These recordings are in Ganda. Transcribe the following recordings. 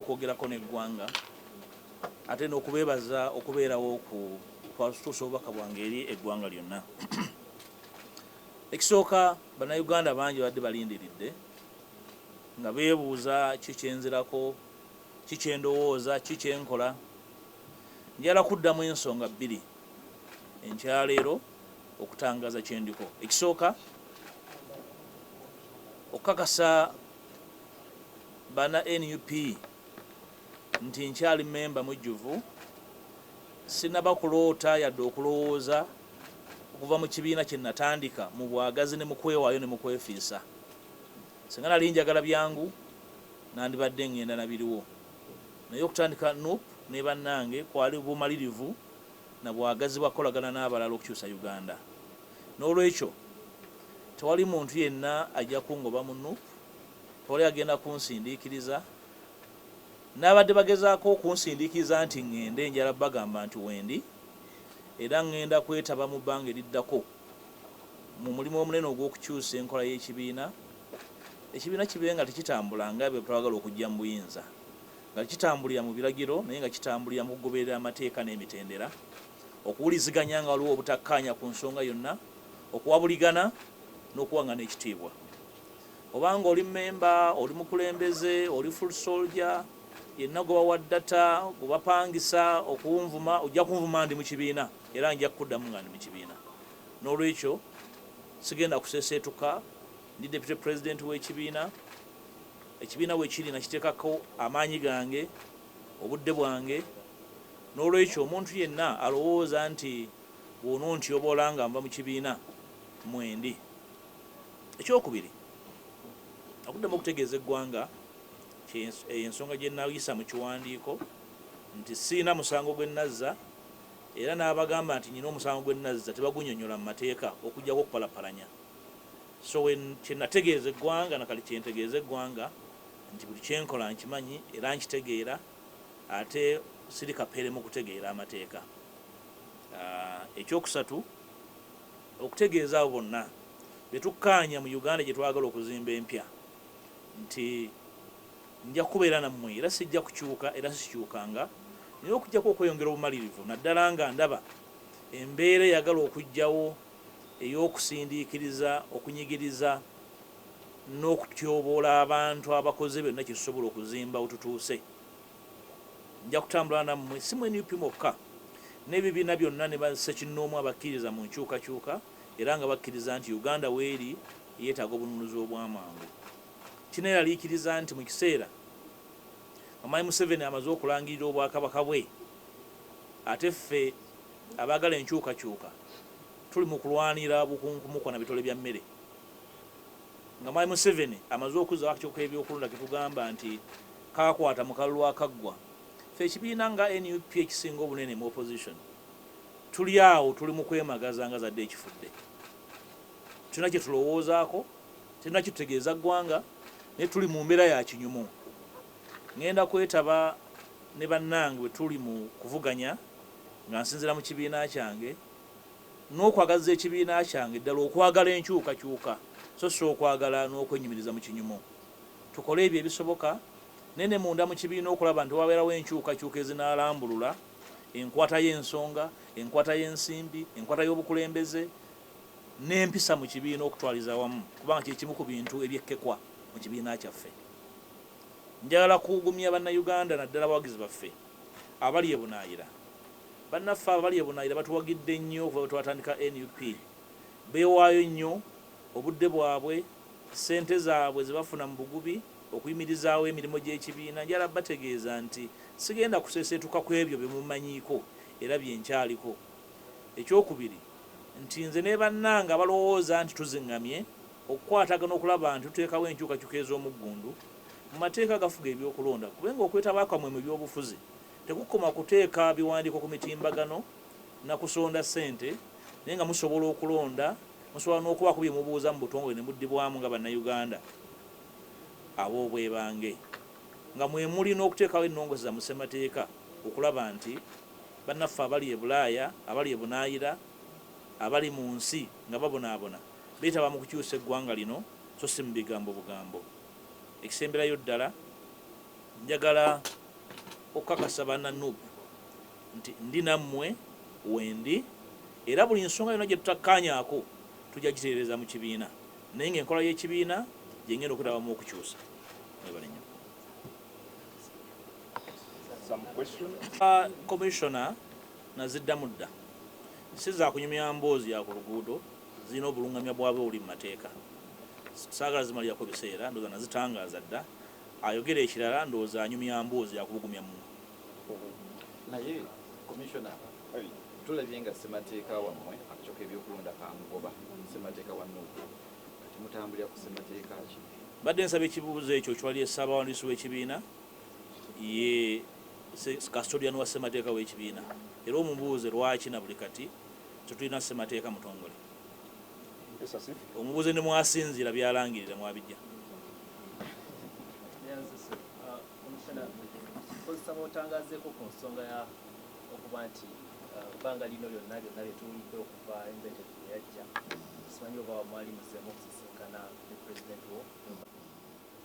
okwogerako n'eggwanga ate n'okubeebaza okubeerawo ku kwatutuusa obubaka bwange eri eggwanga lyonna. Ekisooka bannayuganda bangi badde balindiridde nga beebuuza kikyenzirako, kikyendowooza, kikyenkola. Njala kuddamu ensonga bbiri enkyaleero okutangaza kyendiko. Ekisooka okukakasa bana NUP nti nkyali memba mujjuvu, sinaba kuloota yadde okulowooza okuva mu kibiina kye natandika mu bwagazi ne mu kwewaayo ne mu kwefiisa. Singa nali njagala byangu nandibadde ngenda na biriwo, naye okutandika NUP ne bannange kwali bumalirivu na bwagazi bwakolagana n'abalala okukyusa Uganda. N'olwekyo tewali muntu yenna ajja kungoba mu NUP, tewali agenda kunsindiikiriza. N'abadde bagezaako okunsindiikiriza nti ngende, njala bagamba nti wendi, era ngenda kwetaba mu bbanga eriddako mu mulimu omunene ogw'okukyusa enkola y'ekibiina. Ekibiina kibe nga tekitambula nga bwe twagala okujja mu buyinza, nga kitambulira mu biragiro naye nga kitambulira mu kugoberera amateeka n'emitendera, okuwuliziganya nga waliwo obutakkaanya ku nsonga yonna, okuwabuligana n'okuwangana ekitiibwa. Obanga oli memba, oli mukulembeze, oli full soldier, yenna gwe bawa ddata, gwe bapangisa okunvuma, ojja kunvuma ndi mu kibiina era nja kuddamu nga ndi mu kibiina. N'olwekyo sigenda kuseeseetuka, ndi deputy president w'ekibiina. Ekibiina bwe kiri nakiteekako amaanyi gange, obudde bwange. N'olwekyo omuntu yenna alowooza nti bw'onontyobola nga nva mu kibiina mwendi. Ekyokubiri, okuddamu okutegeeza eggwanga ensonga gye nayisa mu kiwandiiko nti siina musango gwe nazza, era n'abagamba nti nyina omusango gwe nazza tebagunnyonnyola mu mateeka okuggyako okupalapalanya. So kye nategeeza eggwanga nakali kye ntegeeza eggwanga nti buli kyenkola nkimanyi era nkitegeera, ate siri kapere mu kutegeera amateeka. Ekyokusatu, okutegeeza abo bonna be tukkaanya mu Uganda gye twagala okuzimba empya nti nja kubeera nammwe era sijja kukyuka era sikyukanga, naye okujjako okweyongera obumalirivu naddala nga ndaba embeera eyagala okujjawo ey'okusindiikiriza, okunyigiriza n'okutyoboola abantu abakoze byonna kye tusobola okuzimba wetutuuse. Nja kutambula nammwe, si mu NUP mokka, n'ebibiina byonna ne bassekinnoomu abakkiriza mu nkyukakyuka era nga bakkiriza nti Uganda weeri yeetaaga obununuzi obw'amangu. Kineeraliikiriza nti mu kiseera Mamayi Museveni amaze okulangirira obwakabaka bwe, ate ffe abaagala enkyukakyuka tuli mu kulwanira bukunkumuko na bitole bya mmere. Nga Mamayi Museveni amaze okuzzaako akakiiko k'ebyokulonda ke tugamba nti kaakwata mu kalulu akaggwa, ffe ekibiina nga NUP ekisinga obunene mu opposition tuli awo, tuli mu kwemagaza nga zadde ekifudde. Tulina kye tulowoozaako, tulina kye tutegeeza ggwanga, naye tuli mu mbeera ya kinyumu. Ngenda kwetaba ne bannange bwe tuli mu kuvuganya nga nsinzira mu kibiina kyange n'okwagaza ekibiina kyange ddala okwagala enkyukakyuka so si okwagala n'okwenyumiriza mu kinyumu. Tukole ebyo ebisoboka nene munda mu kibiina okulaba nti wabeerawo enkyukakyuka ezinaalambulula enkwata y'ensonga, enkwata y'ensimbi, enkwata y'obukulembeze n'empisa mu kibiina okutwaliza wamu, kubanga kye kimu ku bintu ebyekkekwa mu kibiina kyaffe. Njagala kugumya bannayuganda naddala abawagizi baffe abali ebunaayira. Bannaffe abali ebunaayira batuwagidde nnyo okuva bwe twatandika NUP. Beewaayo nnyo obudde bwabwe, ssente zaabwe ze bafuna mu bugubi okuyimirizaawo emirimu gy'ekibiina. Njala bategeeza nti sigenda kuseeseetuka ku ebyo bye mumanyiiko era bye nkyaliko. Ekyokubiri nti nze ne bannange abalowooza nti tuziŋŋamye okukwatagana okulaba nti tuteekawo enkyukakyuka ez'omuggundu mu mateeka agafuga ebyokulonda, kubenga okwetaba kwamwe mu byobufuzi tekukoma kuteeka biwandiiko ku mitimbagano na kusonda ssente, naye nga musobola okulonda, musobola n'okubaako bye mubuuza mu butongole ne muddibwamu nga bannayuganda ab'obwebange, nga mwe muli n'okuteekawo ennongoosa za musemateeka okulaba nti bannaffe abali e Bulaaya, abali e Bunaayira, abali mu nsi nga babonaabona beetaba mu kukyusa eggwanga lino so si mu bigambo bugambo. Ekisemberayo ddala njagala okukakasa banna NUP nti ndi nammwe wendi era buli nsonga yonna gye tutakkaanyaako tujja gitereeza mu kibiina naye ng'enkola y'ekibiina gye ngenda okutabamu okukyusa. Commissioner naziddamu dda si za kunyumya mboozi ya ku luguudo, zirina obulungamya bwabwe buli mu mateeka. Saagala zimalirako biseera, ndowooza nazitangaaza dda. Ayogera ekirala ndowooza anyumya mboozi ya kubugumya mu. Naye Commissioner, tulabye nga ssemateeka wammwe akacoka ebyokulonda kamugoba ssemateeka wa NUP kati mutambulira ku ssemateeka ki? Badde nsaba ekibuuzo ekyo kiwali Ssaabawandiisi w'ekibiina ye custodian wa ssemateeka w'ekibiina era omubuuze lwaki na buli kati tetulina ssemateeka mutongole. Omubuuze ne mwasinziira byalangirira mwabijja. Kozesaba otangazeeko ku nsonga ya okuba nti ebbanga lino lyonna lyetuliko okuva embeteko yajja simanyi oba mwali muzeemu okusisinkana ne pulezidenti wo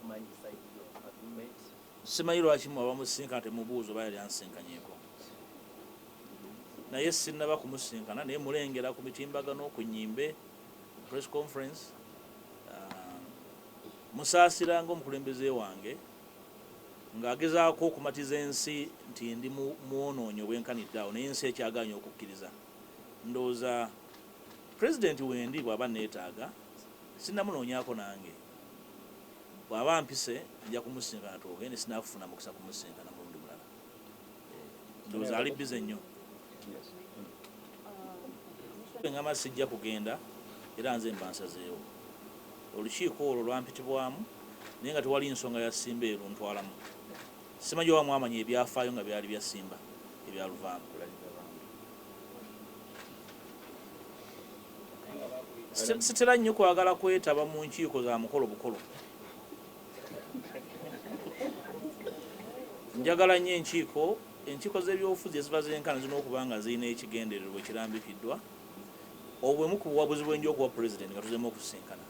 tumanyi saidi agreement. Simanyi lwaki mwaba musisinkana temubuuza oba yali ansinkanyeko, naye sinnaba kumusinkana naye mulengera ku mitimbagano ku nnyimbe press conference musaasira ng'omukulembeze wange ng'agezaako okumatiza ensi nti ndi muwonoonyi obwenkanidde awo naye ensi ekyagaanye okukkiriza. Ndowooza pulezidenti wendi bw'aba neetaaga sinnamunoonyaako nange, bw'aba mpise nja kumusinkana twogende, sinaafuna mukisa kumusinkana mulundi mulala. Ndowooza ali bize nnyo. Ngamba sijja kugenda era nze mba nsazeewo. Olukiiko olwo lwampitibwamu naye nga tewali nsonga ya Simba eruntwalamu. Simanyi oba mwamanya ebyafaayo nga byali bya Simba ebyaluvaamu. Sitera nnyo kwagala kwetaba mu nkiiko za mukolo bukolo. Njagala nnyo enkiiko z'ebyobufuzi eziba zenkana zirina okuba nga zirina ekigendererwa ekirambikiddwa obwemu ku buwabuzi bwenja okuwa pulezidenti nga tuzeemu okusinkana.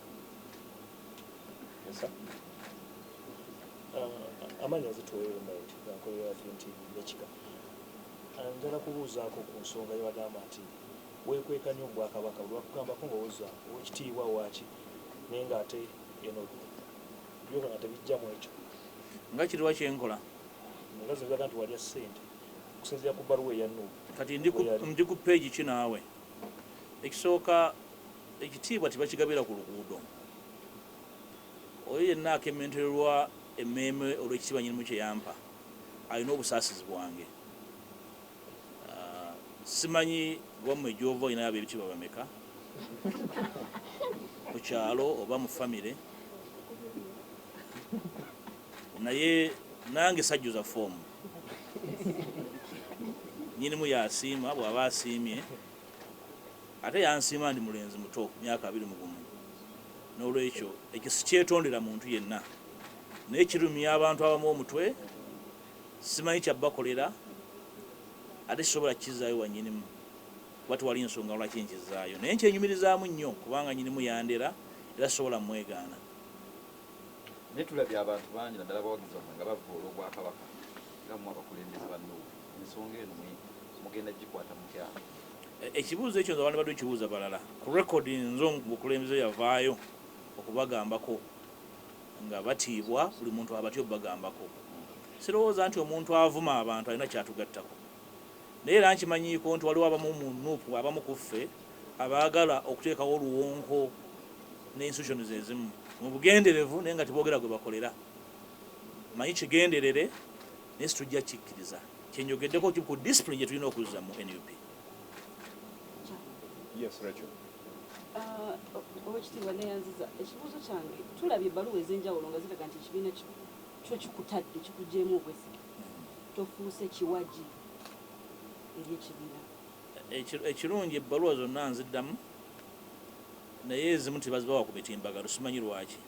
Amanya zituweeromaiti gankolera nti yakika njala kubuuzaako ku nsonga yabagamba nti weekweka nnyo obwakabaka lwakugambako ngaoza owekitiibwa waaki naye ng'ate eno byoka nga tebijjamu ekyo nga kiriwa kyenkola nga zibaga nti walya ssente okusinziira ku bbaluwa eya NUP. Kati ndi ku peegi ki naawe? Ekisooka ekitiibwa tibakigabira ku luguudo. Oyo yenna akementererwa emmeeme olw'ekitiibwa nnyinimu kye yampa alina obusaasizi bwange. Simanyi wammwe gy'ova olinayo ab'ebitiibwa bameka mu kyalo oba mu famire, naye nange sajjuza foomu. Nnyinimu yasiima, bw'aba asiimye ate yansiima ndi mulenzi muto myaka 21. N'olwekyo ekyo sikyetondera muntu yenna naye kirumya abantu abamu omutwe, simanyi kyabbakolera ate kisobola kukizaayo wannyinimu kuba tewali nsonga lwaki nkizaayo naye nkyenyumirizaamu nnyo kubanga nnyinimu yandera era sisobola mwegaana. Naye tulabye abantu bangi naddala abawagizi bamwe nga bavvoola obwakabaka nga mmwe abakulembeze ba NUP, ensonga eno mugenda gikwata mutya? Ekibuuzo ekyo nze bali kibuuza balala ku rekodi nzo omukulembeze yavaayo okubagambako nga batiibwa buli muntu abatyo bagambako. Sirowooza nti omuntu avuma abantu alina kyatugattako naye era nkimanyiiko nti waliwo abamu mu NUP abamu ku ffe abaagala okuteekawo oluwonko n'institutions ezimu mu bugenderevu naye nga teboogera gwe bakolera. Manyi kigenderere naye situjja kikkiriza kyenjogeddeko ku discipline gye tulina okuzza mu NUP. Yes, Rachel. Owekitiibwa neyanziza ekibuuzo kyange tulabye ebbaluwa ez'enjawulo nga ziraga nti ekibiina kyo kikutadde kikuggyeemu obwesige tofuuse kiwaji eri ekibiina. Ekirungi ebbaluwa zonna nziddamu naye ezimu tebazibawa ku mitimbagano simanyi lwaki.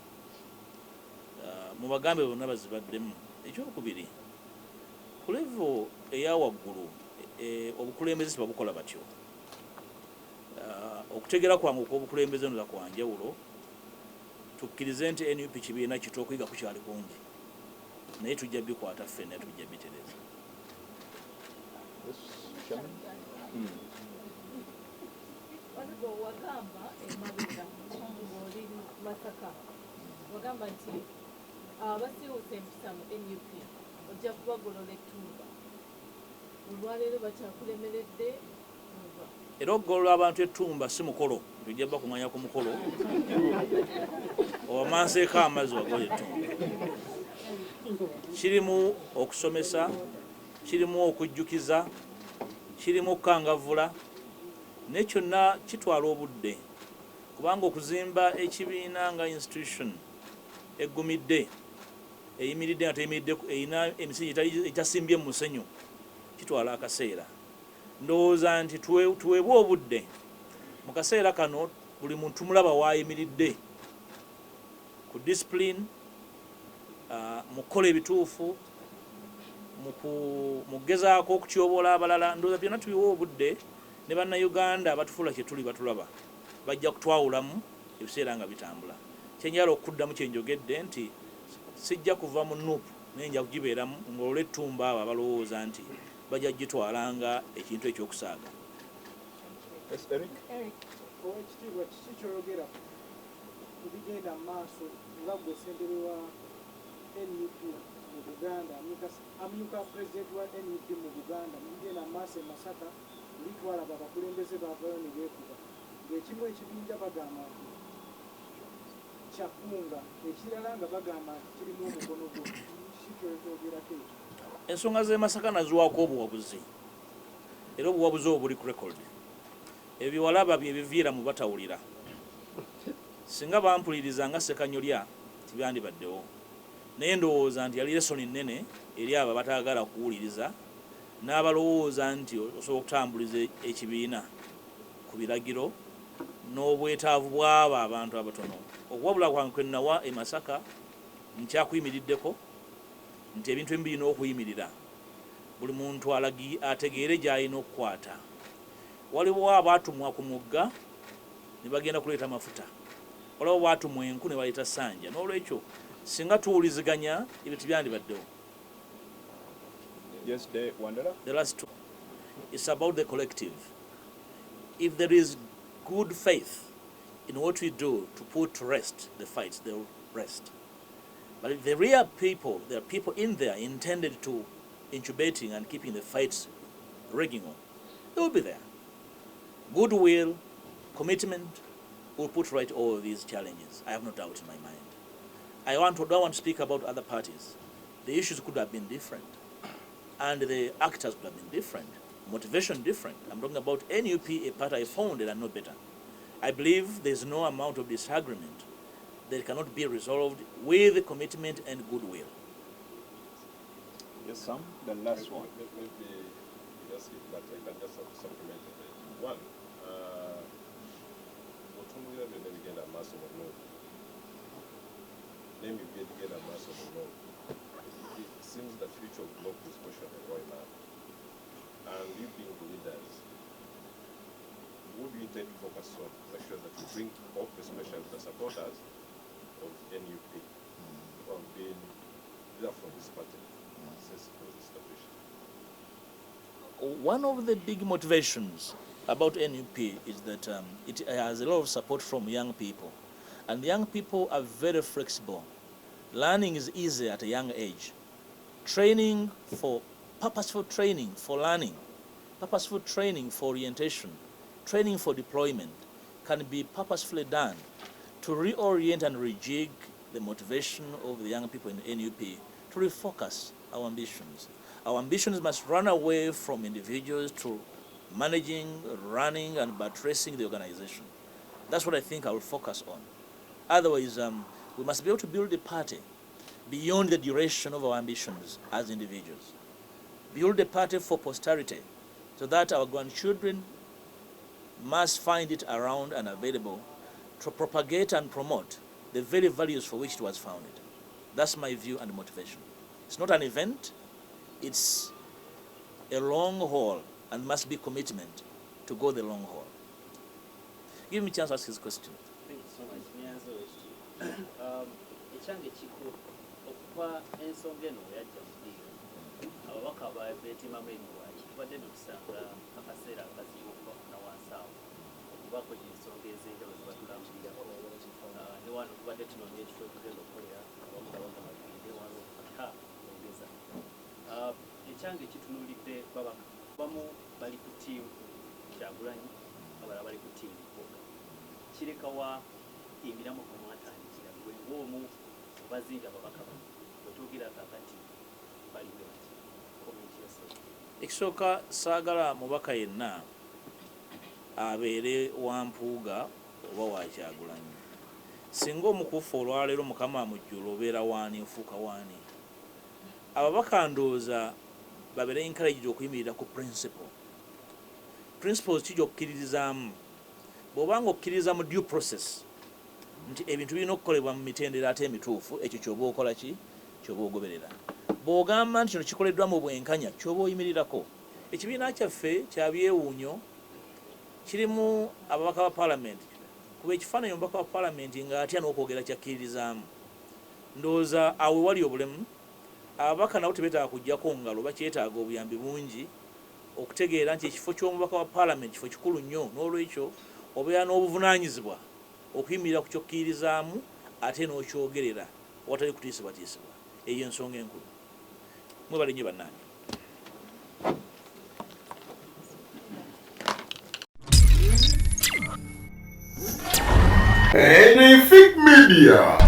Mu bagambe bonna bazibaddemu. Ekyokubiri ku level eya waggulu obukulembeze tebabukola batyo. Okutegera kwange okw'obukulembeze nza kwa njawulo, tukkirize nti NUP kibiina kito okuyiga kukyali kungi naye tujja bikwata ffenna tujja bitereza. emabega ng'oli Masaka wagamba nti abasiiwuusa empisa mu NUP ojja kubagolola ettumba olwaleero bakyakulemeredde era okugolola abantu ettumba si mukolo tujja bakumanya ku mukolo owamanseeko amazzi wagola ettumba kirimu okusomesa kirimu okujjukiza kirimu okukangavula naye kyonna kitwala obudde kubanga okuzimba ekibiina nga institution eggumidde eyimiridde nga teyimiridde erina emisingi etasimbye mu musenyu kitwala akaseera ndowooza nti tuweebwe obudde mu kaseera kano buli muntu tumulaba waayimiridde ku discipline mu kukola ebituufu mu kugezaako okutyoboola abalala ndowooza byonna tubiwa obudde ne bannayuganda abatufuula kye tuli batulaba bajja kutwawulamu ebiseera nga bitambula kyenjala okuddamu kyenjogedde nti sijja kuva mu NUP naye nja kugibeeramu ng'olwa ettumba abo abalowooza nti bajja gitwalanga ekintu ekyokusaaga. Oweekitiibwa kiki kyoyogera ku bigenda mu maaso nga gwe ssentebe wa NUP mu Buganda amyuka pulezidenti wa NUP mu Buganda mu bigenda mu maaso e Masaka luli twalaba abakulembeze baavayo ne beekuba ng'ekimu ekibinja bagamba nti kyakunga ekirala nga bagamba nti kirimu omukono gwo kiki kyoyogerako ekyo. Ensonga z'e Masaka naziwaako obuwabuzi era obuwabuzi obwo buli ku record ebyo walaba bye biviira mu batawulira singa bampuliriza nga Ssekanyolya tibyandibaddewo naye ndowooza nti yali lesoni nnene eri abo bataagala kuwuliriza n'abalowooza nti osobola okutambuliza ekibiina ku biragiro n'obwetaavu bw'abo abantu abatono okuwabula kwange kwe nawa e Masaka nkyakuyimiriddeko nti ebintu ebimu birina okuyimirira buli muntu ategeere gy'alina okukwata waliwo abaatumwa ku mugga ne bagenda kuleeta mafuta waliwo baatumwa enku ne baleeta ssanja n'olwekyo singa tuwuliziganya ebyo tibyandibaddewo. Yes, the last two, it's about the collective. If there is good faith in what we do to put to rest the fights, they will rest. But if there are people in there intended to incubating and keeping the fights raging on, they will be there. Goodwill, commitment will put right all of these challenges. I have no doubt in my mind. I don't want to speak about other parties. The issues could have been different. And the actors could have been different. Motivation different. I'm talking about NUP, a party I founded and no better. I believe there's no amount of disagreement that cannot be resolved with commitment and goodwill. Yes, Sam, the last one. Maybe just if that I can just supplement it. One, Otumbuira byonna bigenda amaaso mu NUP. N'emibiri egigenda amaaso mu NUP. It seems the future of NUP is questionable right now. And you being the leaders, what do you intend to focus on? Make sure that you bring up, especially the supporters of NUP who have been there from this party since it was established. One of the big motivations about NUP is that it has a lot of support from young people. And young people are very flexible. Learning is easy at a young age. Purposeful training for learning, purposeful training for orientation, training for deployment can be purposefully done to reorient and rejig the motivation of the young people in NUP to refocus our ambitions. Our ambitions must run away from individuals to managing, running, and buttressing the organization. That's what I think I will focus on. Otherwise, we must be able to build a party beyond the duration of our ambitions as individuals. Build a party for posterity so that our grandchildren must find it around and available to propagate and promote the very values for which it was founded. That's my view and motivation. It's not an event, it's a long haul and must be commitment to go the long haul. Give me a chance to ask his question. Thank you so much. Ekyange kikulu okuva ensonga eno yajja mu ddiiro ababaka beetimamu emiwaaki tubadde netusanga akaseera akazibu okubafuna wansi awo bakoze ensonga ez'enjawulo zebatulambulirako ne wano tubadde tunoonya ekifo ekigenda okukolera abamu babaga bagende wano ata ongeza ekyange kitunuulidde babaka bamu bali ku ttiimu Kyagulanyi abalala bali ku ttiimu Mpuuga kirekawa emiramu gwe mwatandikira gwe ng'omu mubazinja babaka bano bwetwogera kakati baliwe bati komenti yasooka ekisooka saagala mubaka yenna abeere wa Mpuuga oba wa Kyagulanyi singa omukuufu olwaleero mukama amujjula obeera waani ofuuka waani ababaka ndowooza babeere encouraged okuyimirira ku principles kijja okukkiririzaamu bw'obanga okkiriza mu due process nti ebintu birina okukolebwa mu mitendera ate emituufu ekyo kyoba okola ki kyoba ogoberera bw'ogamba nti kino kikoleddwa mu bwenkanya kyoba oyimirirako ekibiina kyaffe kya byewuunyo kirimu ababaka ba paalamenti kuba ekifaananyi omubaka wa paalamenti ng'atya n'okwogera kyakkiririzaamu ndowooza awo wali obulemu ababaka nabo tebeetaaga kujjako ngalo bakyetaaga obuyambi bungi okutegeera nti ekifo ky'omubaka wa paalamenti kifo kikulu nnyo n'olwekyo obeera n'obuvunaanyizibwa okuyimirira ku kyokkiririzaamu ate n'okyogerera watali kutiisibwatiisibwa eyo ensonga enkulu mwebale nnyo bannange NFIC Media.